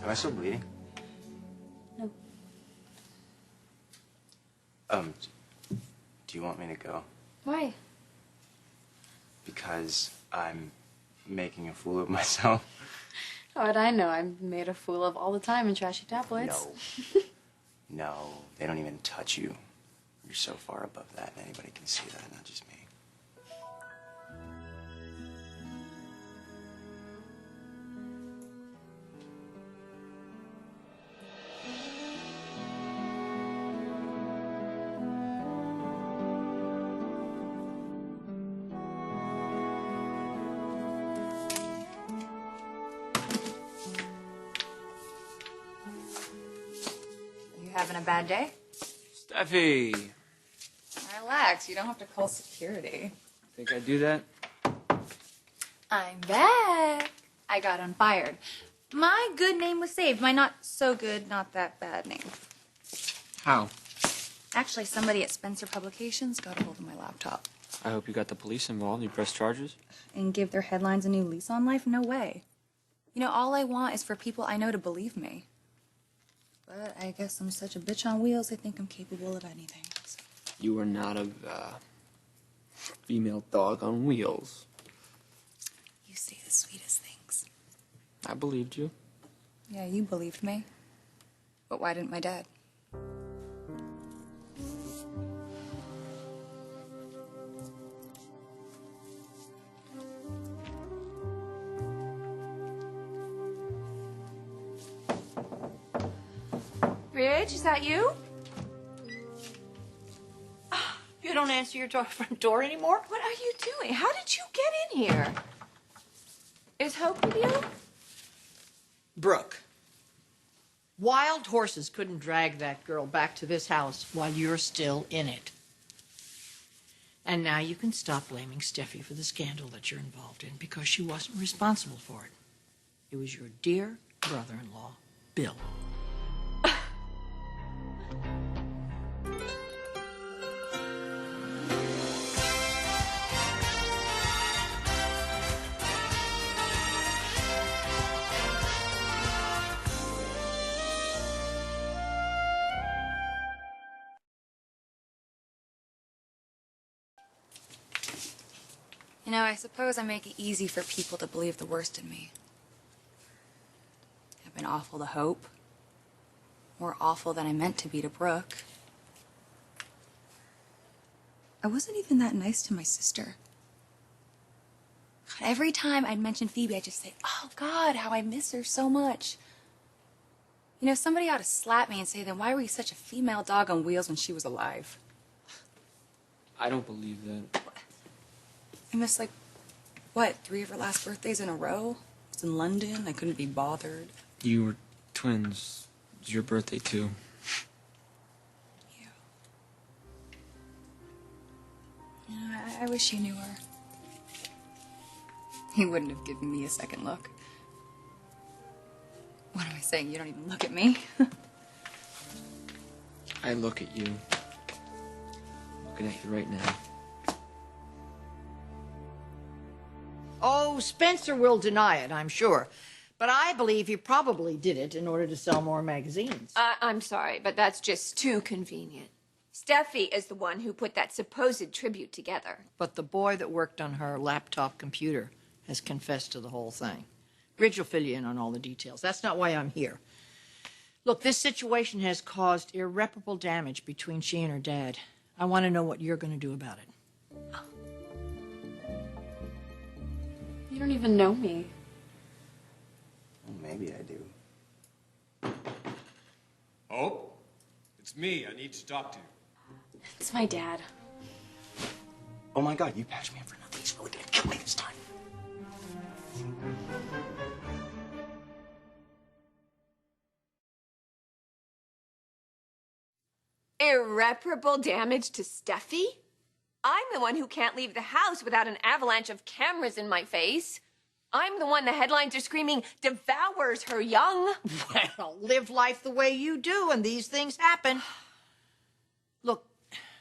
Am I still bleeding? No. Do you want me to go? Why? Because I'm making a fool of myself. How'd I know? I'm made a fool of all the time in trashy tabloids. No. No, they don't even touch you. You're so far above that, anybody can see that, not just me. Having a bad day? Steffi! Relax, you don't have to call security. Think I'd do that? I'm back. I got unfired. My good name was saved. My not so good, not that bad name. How? Actually, somebody at Spencer Publications got a hold of my laptop. I hope you got the police involved. You pressed charges? And give their headlines a new lease on life? No way. You know, all I want is for people I know to believe me. But I guess I'm such a bitch on wheels, I think I'm capable of anything. So. You are not a female dog on wheels. You say the sweetest things. I believed you. Yeah, you believed me. But why didn't my dad? Ridge, is that you? You don't answer your front door anymore? What are you doing? How did you get in here? Is Hope with you? Brooke, wild horses couldn't drag that girl back to this house while you're still in it. And now you can stop blaming Steffi for the scandal that you're involved in because she wasn't responsible for it. It was your dear brother-in-law, Bill. You know, I suppose I make it easy for people to believe the worst in me. I've been awful to Hope. More awful than I meant to be to Brooke. I wasn't even that nice to my sister. Every time I'd mention Phoebe, I'd just say, oh, God, how I miss her so much. You know, somebody ought to slap me and say, then why were you such a female dog on wheels when she was alive? I don't believe that. I missed, like, what, 3 of her last birthdays in a row? I was in London. I couldn't be bothered. You were twins. It was your birthday, too. Yeah. Yeah, I wish you knew her. He wouldn't have given me a second look. What am I saying? You don't even look at me? I look at you. I'm looking at you right now. Oh, Spencer will deny it, I'm sure. But I believe he probably did it in order to sell more magazines. I'm sorry, but that's just too convenient. Steffi is the one who put that supposed tribute together. But the boy that worked on her laptop computer has confessed to the whole thing. Ridge will fill you in on all the details. That's not why I'm here. Look, this situation has caused irreparable damage between she and her dad. I want to know what you're going to do about it. You don't even know me. Well, maybe I do. Oh, it's me. I need to talk to you. It's my dad. Oh my God, you patched me up for nothing. He's really gonna kill me this time. Irreparable damage to Steffi? I'm the one who can't leave the house without an avalanche of cameras in my face. I'm the one the headlines are screaming devours her young. Well, live life the way you do, and these things happen. Look,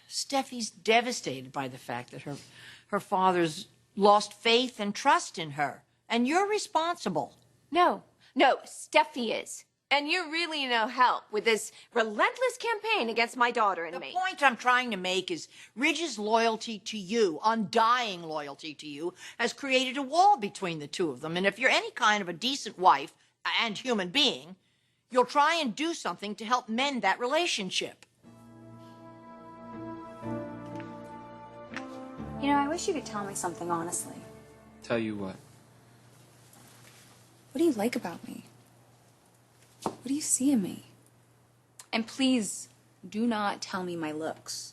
Steffi's devastated by the fact that her father's lost faith and trust in her, and you're responsible. No, Steffi is. And you're really no help with this relentless campaign against my daughter and The me. point I'm trying to make is Ridge's loyalty to you, undying loyalty to you, has created a wall between the two of them. And if you're any kind of a decent wife and human being, you'll try and do something to help mend that relationship. You know, I wish you could tell me something honestly. Tell you what. What do you like about me? What do you see in me? And please, do not tell me my looks.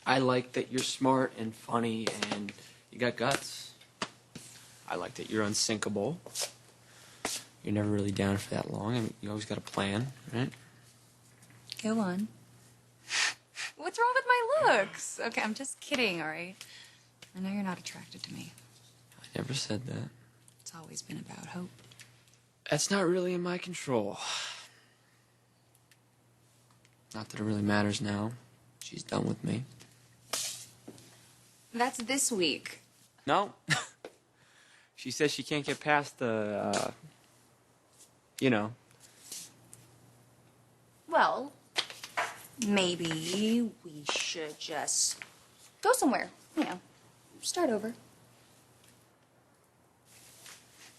I like that you're smart and funny and you got guts. I like that you're unsinkable. You're never really down for that long. I mean, you always got a plan, right? Go on. What's wrong with my looks? Okay, I'm just kidding, all right? I know you're not attracted to me. I never said that. It's always been about hope. That's not really in my control. Not that it really matters now. She's done with me. That's this week. No. She says she can't get past the, you know. Well, maybe we should just go somewhere. You know, start over.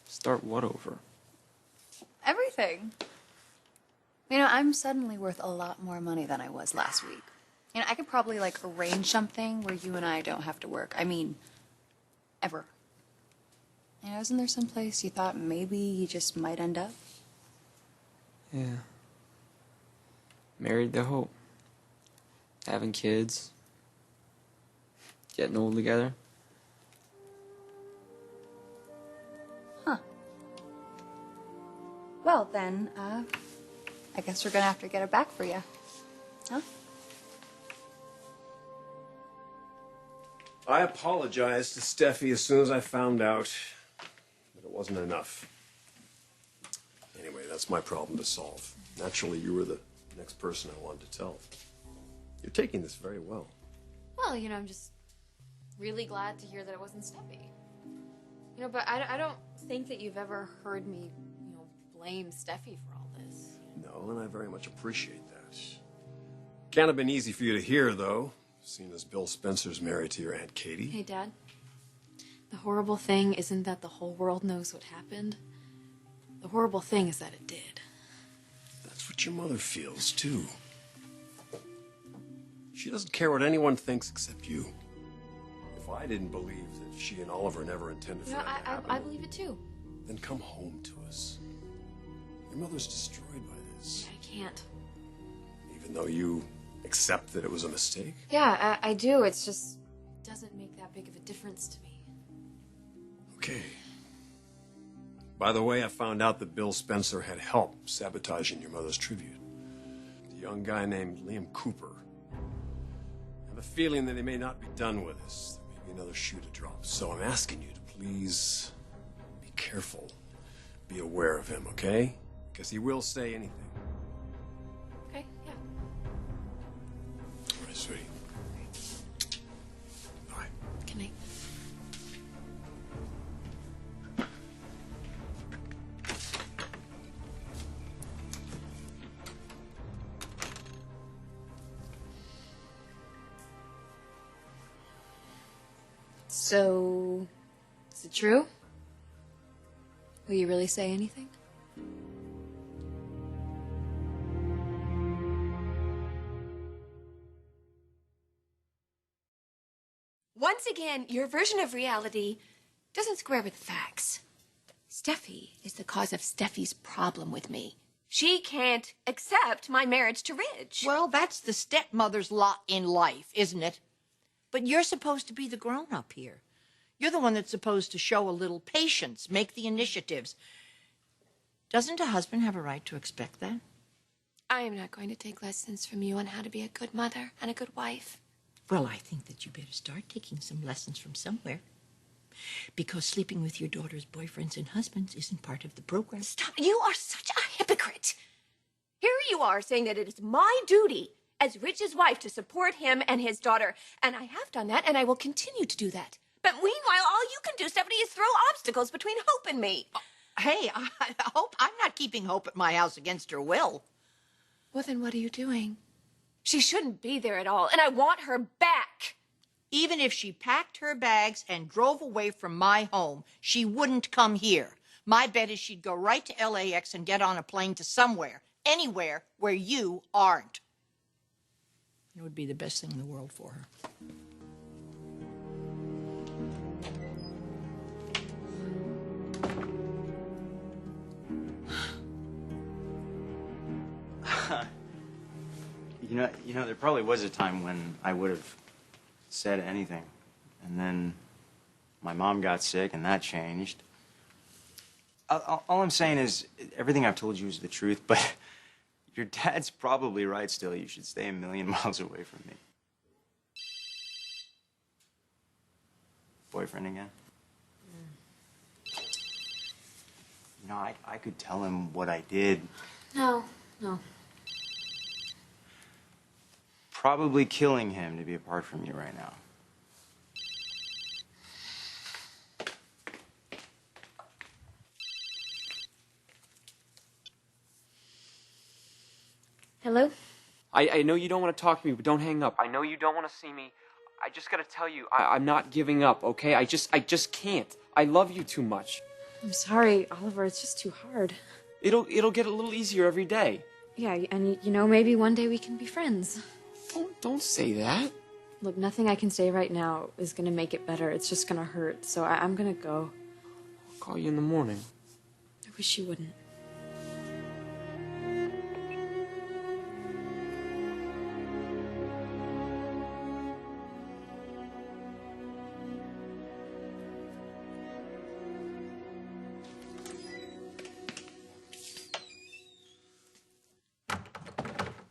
Start what over? Everything. You know, I'm suddenly worth a lot more money than I was last week. You know, I could probably, like, arrange something where you and I don't have to work. I mean, ever. You know, isn't there some place you thought maybe you just might end up? Yeah. Married to hope. Having kids. Getting old together. Huh. Well, then, I guess we're gonna have to get it back for you. Huh? I apologized to Steffi as soon as I found out that it wasn't enough. Anyway, that's my problem to solve. Naturally, you were the next person I wanted to tell. You're taking this very well. Well, you know, I'm just really glad to hear that it wasn't Steffi. You know, but I don't think that you've ever heard me, you know, blame Steffi for all this. No, and I very much appreciate that. Can't have been easy for you to hear, though, seeing as Bill Spencer's married to your Aunt Katie. Hey, Dad. The horrible thing isn't that the whole world knows what happened. The horrible thing is that it did. That's what your mother feels, too. She doesn't care what anyone thinks except you. If I didn't believe that she and Oliver never intended for You know, that to happen, I believe it too. then come home to us. Your mother's destroyed by this, I can't. even though you accept that it was a mistake. Yeah, I do. It's just doesn't make that big of a difference to me. Okay. By the way, I found out that Bill Spencer had help sabotaging your mother's tribute. A young guy named Liam Cooper. I have a feeling that he may not be done with us. There may be another shoe to drop. So I'm asking you to please be careful. Be aware of him, okay? Because he will say anything. Okay, yeah. All right, sweetie. Bye. Good night. So, is it true? Will you really say anything? Once again, your version of reality doesn't square with the facts. Steffi is the cause of Steffi's problem with me. She can't accept my marriage to Ridge. Well, that's the stepmother's lot in life, isn't it? But you're supposed to be the grown-up here. You're the one that's supposed to show a little patience, make the initiatives. Doesn't a husband have a right to expect that? I am not going to take lessons from you on how to be a good mother and a good wife. Well, I think that you better start taking some lessons from somewhere. Because sleeping with your daughter's boyfriends and husbands isn't part of the program. Stop. You are such a hypocrite. Here you are saying that it is my duty as Ridge's wife to support him and his daughter. And I have done that, and I will continue to do that. But meanwhile, all you can do, Stephanie, is throw obstacles between Hope and me. Hey, I'm not keeping Hope at my house against her will. Well, then what are you doing? She shouldn't be there at all, and I want her back. Even if she packed her bags and drove away from my home, she wouldn't come here. My bet is she'd go right to LAX and get on a plane to somewhere, anywhere where you aren't. It would be the best thing in the world for her. There probably was a time when I would have said anything. And then my mom got sick, and that changed. All I'm saying is, everything I've told you is the truth, but your dad's probably right still. You should stay a million miles away from me. Boyfriend again? I could tell him what I did. No. Probably killing him to be apart from you right now. Hello? I know you don't want to talk to me, but don't hang up. I know you don't want to see me. I just gotta tell you, I'm not giving up, okay? I just can't. I love you too much. I'm sorry, Oliver. It's just too hard. It'll get a little easier every day. Yeah, and maybe one day we can be friends. Don't say that. Look, nothing I can say right now is gonna make it better. It's just gonna hurt, so I'm gonna go. I'll call you in the morning. I wish you wouldn't.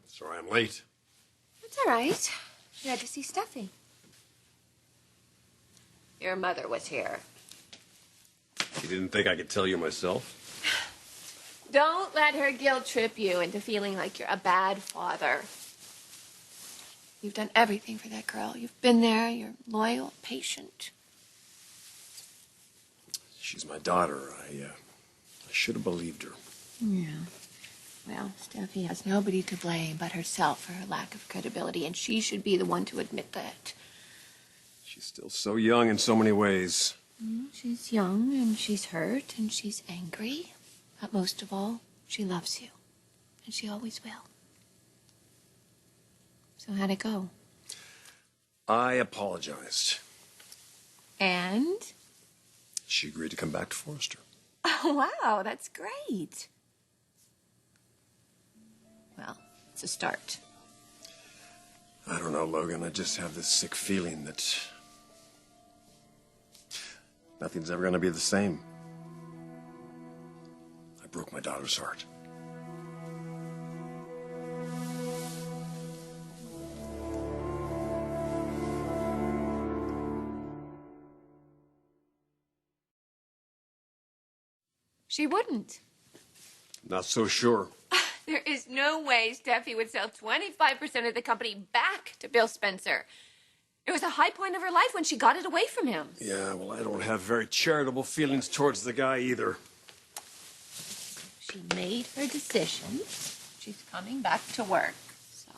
Sorry I'm late. It's all right. You had to see Steffi. Your mother was here. You didn't think I could tell you myself? Don't let her guilt trip you into feeling like you're a bad father. You've done everything for that girl. You've been there. You're loyal, patient. She's my daughter. I should have believed her. Yeah. Well, Steffi has nobody to blame but herself for her lack of credibility, and she should be the one to admit that. She's still so young in so many ways. She's young, and she's hurt, and she's angry. But most of all, she loves you. And she always will. So how'd it go? I apologized. And? She agreed to come back to Forrester. Oh, wow, that's great. Well, it's a start. I don't know, Logan. I just have this sick feeling that nothing's ever going to be the same. I broke my daughter's heart. She wouldn't. Not so sure. There is no way Steffi would sell 25% of the company back to Bill Spencer. It was a high point of her life when she got it away from him. Yeah, well, I don't have very charitable feelings towards the guy either. She made her decision. She's coming back to work, so.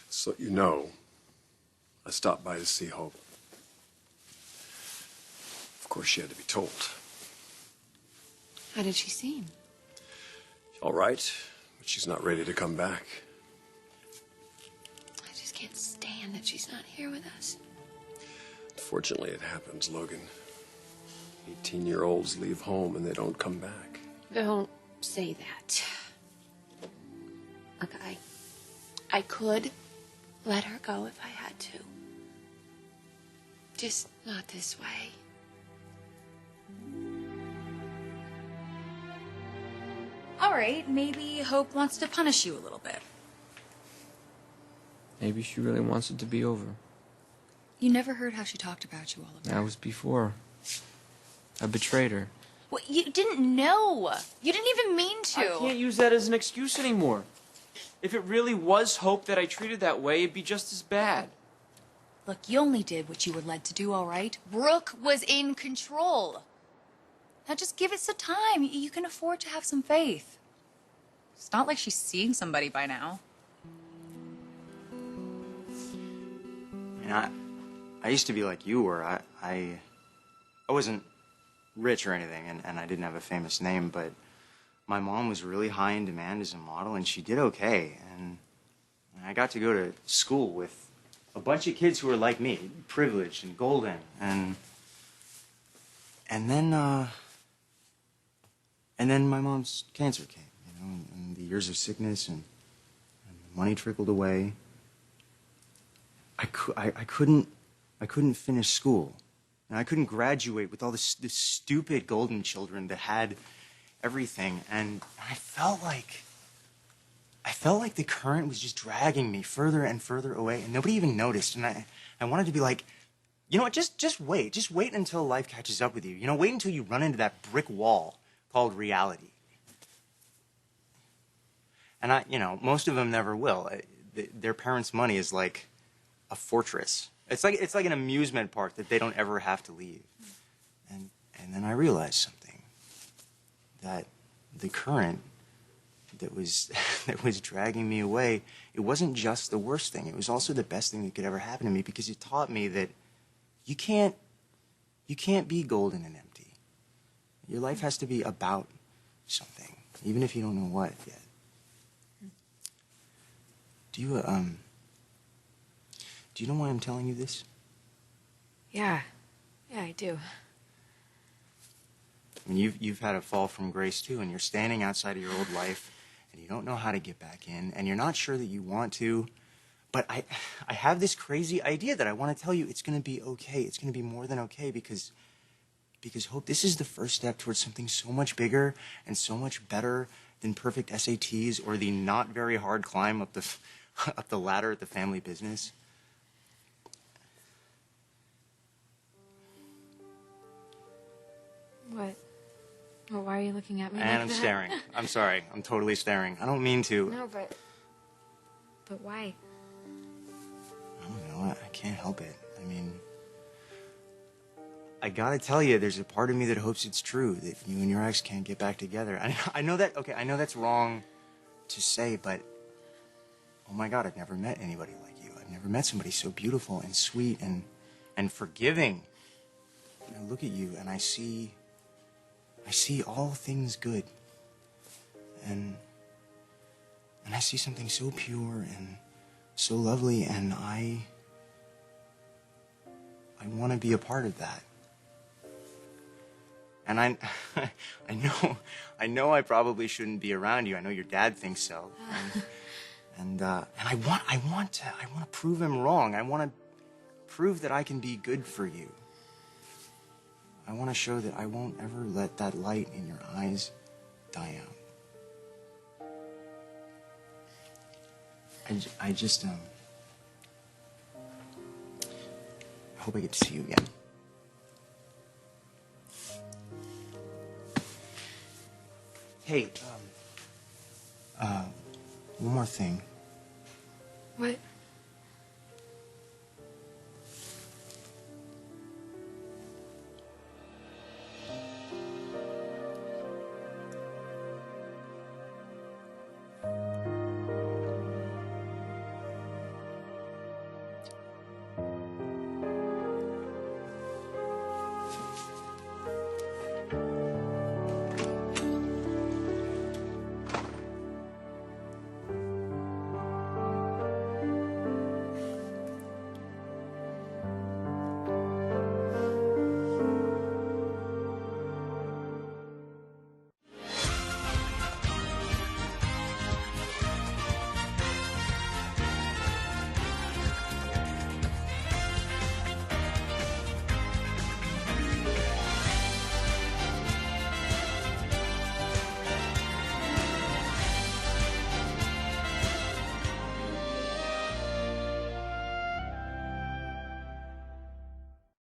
So you know, I stopped by to see Hope. Of course, she had to be told. How did she seem? All right, but she's not ready to come back. I just can't stand that she's not here with us. Fortunately, it happens, Logan. 18-year-olds leave home and they don't come back. Don't say that. Look, I could let her go if I had to. Just not this way. All right, maybe Hope wants to punish you a little bit. Maybe she really wants it to be over. You never heard how she talked about you, Oliver. That was before. I betrayed her. Well, you didn't know. You didn't even mean to. I can't use that as an excuse anymore. If it really was Hope that I treated that way, it'd be just as bad. Look, you only did what you were led to do, all right? Brooke was in control. Now just give it some time. You can afford to have some faith. It's not like she's seeing somebody by now. I used to be like you were. I wasn't rich or anything, and I didn't have a famous name, but my mom was really high in demand as a model, and she did okay. And I got to go to school with a bunch of kids who were like me, privileged and golden, and then my mom's cancer came, and the years of sickness and the money trickled away. I couldn't finish school. And I couldn't graduate with all this stupid golden children that had everything. And I felt like the current was just dragging me further and further away, and nobody even noticed. And I wanted to be like, you know what, just wait. Just wait until life catches up with you. Wait until you run into that brick wall called reality. And most of them never will. Their parents' money is like a fortress. It's like an amusement park that they don't ever have to leave. And then I realized something. That the current that was dragging me away, it wasn't just the worst thing. It was also the best thing that could ever happen to me, because it taught me that you can't be golden and empty. Your life has to be about something, even if you don't know what yet. Do you know why I'm telling you this? Yeah, I do. I mean, you've had a fall from grace too, and you're standing outside of your old life, and you don't know how to get back in, and you're not sure that you want to. But I have this crazy idea that I want to tell you it's going to be okay. It's going to be more than okay, because Hope, this is the first step towards something so much bigger and so much better than perfect SATs or the not very hard climb up the ladder at the family business. What? Well, why are you looking at me And like I'm that? staring. I'm sorry. I'm totally staring. I don't mean to. No, but why? I don't know. I can't help it. I mean, I gotta tell you, there's a part of me that hopes it's true, that you and your ex can't get back together. I know that, okay, I know that's wrong to say, but oh my God, I've never met anybody like you. I've never met somebody so beautiful and sweet and forgiving. And I look at you and I see all things good. And I see something so pure and so lovely, and I want to be a part of that. And I know I probably shouldn't be around you. I know your dad thinks so. And I want to prove him wrong. I want to prove that I can be good for you. I want to show that I won't ever let that light in your eyes die out. I hope I get to see you again. Hey, one more thing. What?